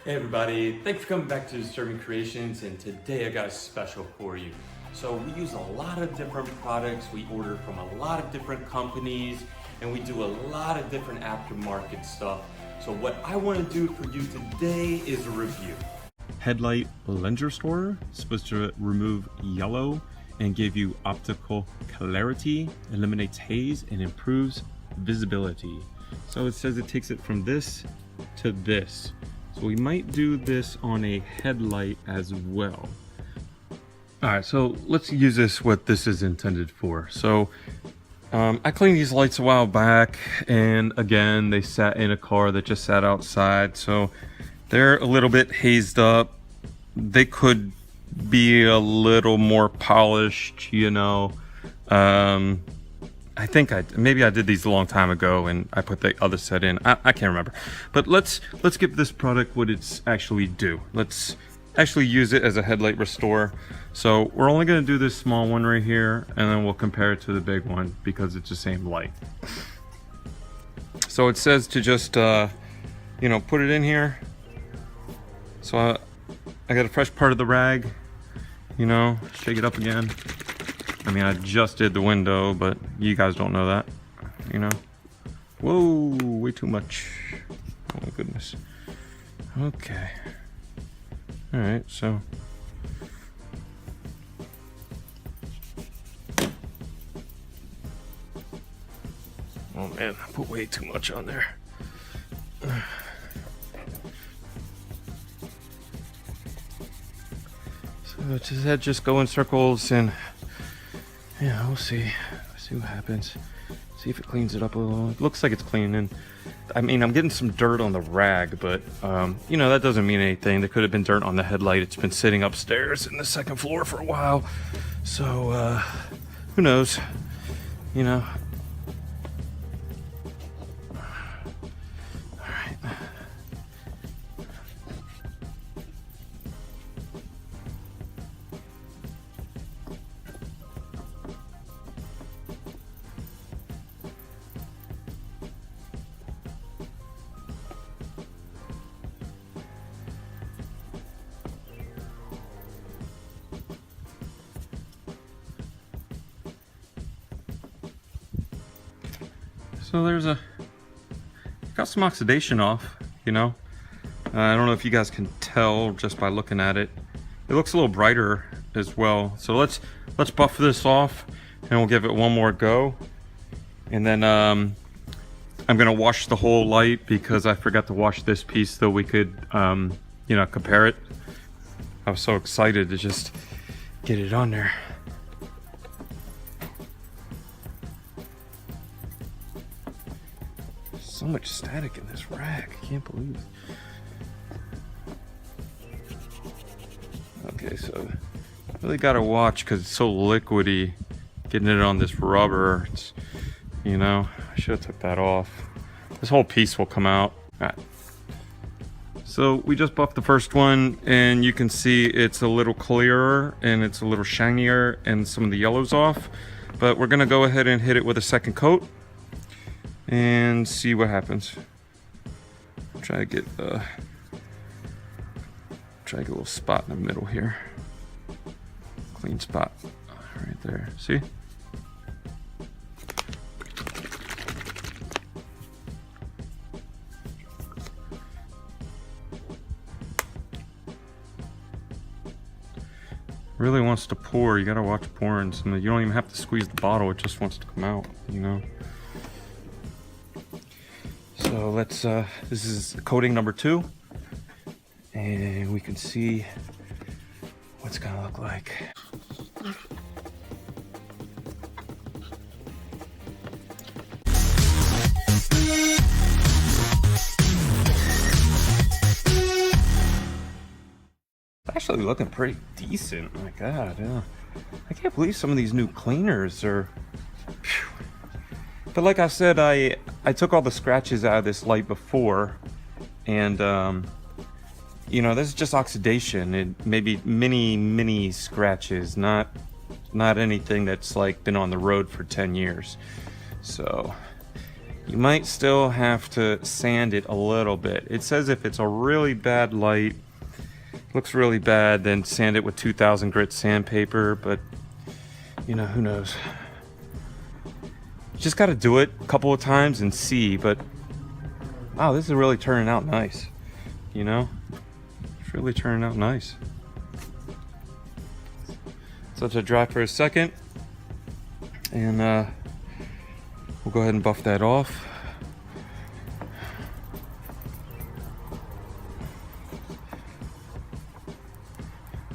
Hey everybody, thanks for coming back to Disturbing Creations, and today I got a special for you. So we use a lot of different products, we order from a lot of different companies, and we do a lot of different aftermarket stuff. So what I want to do for you today is a review. Headlight lens restorer, supposed to remove yellow and give you optical clarity, eliminates haze, and improves visibility. So it says it takes it from this to this. So we might do this on a headlight as well. All right, so let's use this what this is intended for. So I cleaned these lights a while back, and again, they sat in a car that just sat outside. So they're a little bit hazed up. They could be a little more polished, you know. I think maybe I did these a long time ago and I put the other set in. I can't remember. But let's give this product what it's actually do. Let's actually use it as a headlight restore. So we're only going to do this small one right here, and then we'll compare it to the big one because it's the same light. So it says to just you know, put it in here. So I got a fresh part of the rag, you know, shake it up again. I mean, I just did the window, but you guys don't know that, you know. Whoa, way too much. Oh my goodness. Okay. All right, so. Oh man, I put way too much on there. So just go in circles, and yeah, we'll see what happens. See if it cleans it up a little. It looks like it's clean, and I mean, I'm getting some dirt on the rag, but you know, that doesn't mean anything. There could have been dirt on the headlight. It's been sitting upstairs in the second floor for a while, so who knows, you know. So there's got some oxidation off, you know. I don't know if you guys can tell just by looking at it. It looks a little brighter as well. So let's buff this off, and we'll give it one more go. And then I'm gonna wash the whole light because I forgot to wash this piece so we could you know, compare it. I was so excited to just get it on there. So much static in this rag, I can't believe it. Okay, so really gotta watch because it's so liquidy, getting it on this rubber. It's, you know, I should have took that off. This whole piece will come out. All right. So we just buffed the first one, and you can see it's a little clearer and it's a little shinier and some of the yellow's off. But we're gonna go ahead and hit it with a second coat and see what happens. Try to get a little spot in the middle here. Clean spot right there. See? Really wants to pour. You gotta watch pouring. So you don't even have to squeeze the bottle. It just wants to come out, you know. So let's, this is coating number 2, and we can see what's gonna look like. Actually looking pretty decent. My God, yeah. I can't believe some of these new cleaners are. Phew. But like I said, I took all the scratches out of this light before, and you know, this is just oxidation and maybe mini scratches, not anything that's like been on the road for 10 years. So You might still have to sand it a little bit. It says if it's a really bad light, looks really bad, then sand it with 2000 grit sandpaper, but you know, who knows. You just got to do it a couple of times and see, but wow, this is really turning out nice. You know, it's really turning out nice. So to dry for a second, and we'll go ahead and buff that off.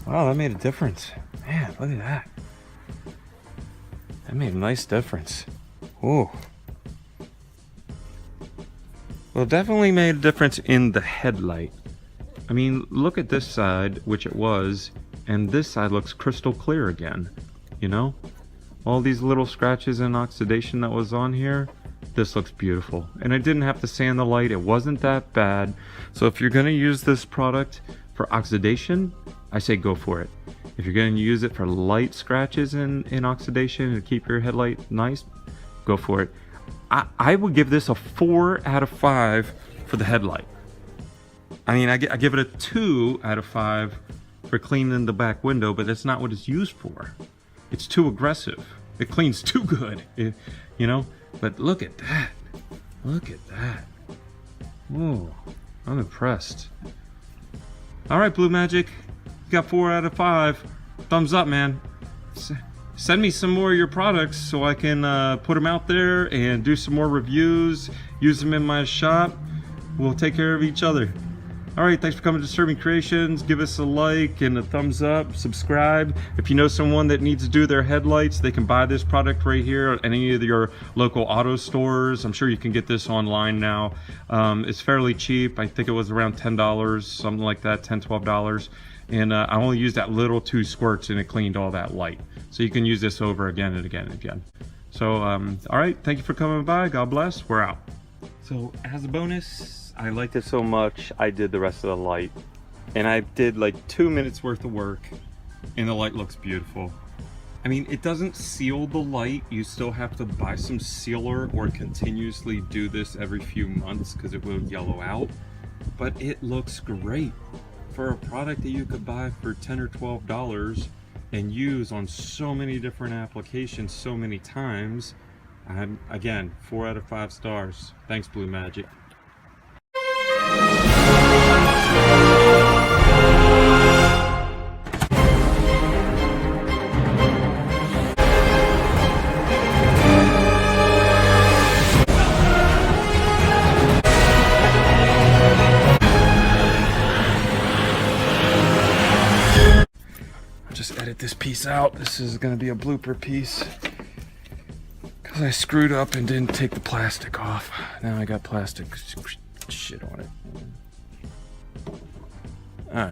Wow, that made a difference. Man, look at that. That made a nice difference. Ooh. Well, definitely made a difference in the headlight. I mean, look at this side, which it was, and this side looks crystal clear again, you know? All these little scratches and oxidation that was on here, this looks beautiful. And I didn't have to sand the light, it wasn't that bad. So if you're gonna use this product for oxidation, I say go for it. If you're gonna use it for light scratches and oxidation and keep your headlight nice, go for it. I would give this a 4 out of 5 for the headlight. I mean, I give it a 2 out of 5 for cleaning the back window, but that's not what it's used for. It's too aggressive. It cleans too good, you know? But look at that. Look at that. Whoa, I'm impressed. All right, Blue Magic, you got 4 out of 5. Thumbs up, man. Send me some more of your products so I can put them out there and do some more reviews, use them in my shop. We'll take care of each other. All right, thanks for coming to Disturbing Creations. Give us a like and a thumbs up, subscribe. If you know someone that needs to do their headlights, they can buy this product right here at any of your local auto stores. I'm sure you can get this online now. It's fairly cheap. I think it was around $10, something like that, $10, $12. And I only used that little 2 squirts and it cleaned all that light. So you can use this over again and again and again. So, all right, thank you for coming by. God bless, we're out. So as a bonus, I liked it so much, I did the rest of the light. And I did like 2 minutes worth of work and the light looks beautiful. I mean, it doesn't seal the light. You still have to buy some sealer or continuously do this every few months because it will yellow out. But it looks great. For a product that you could buy for $10 or $12 and use on so many different applications so many times, again, 4 out of 5 stars. Thanks, Blue Magic. Just edit this piece out. This is going to be a blooper piece because I screwed up and didn't take the plastic off. Now I got plastic shit on it.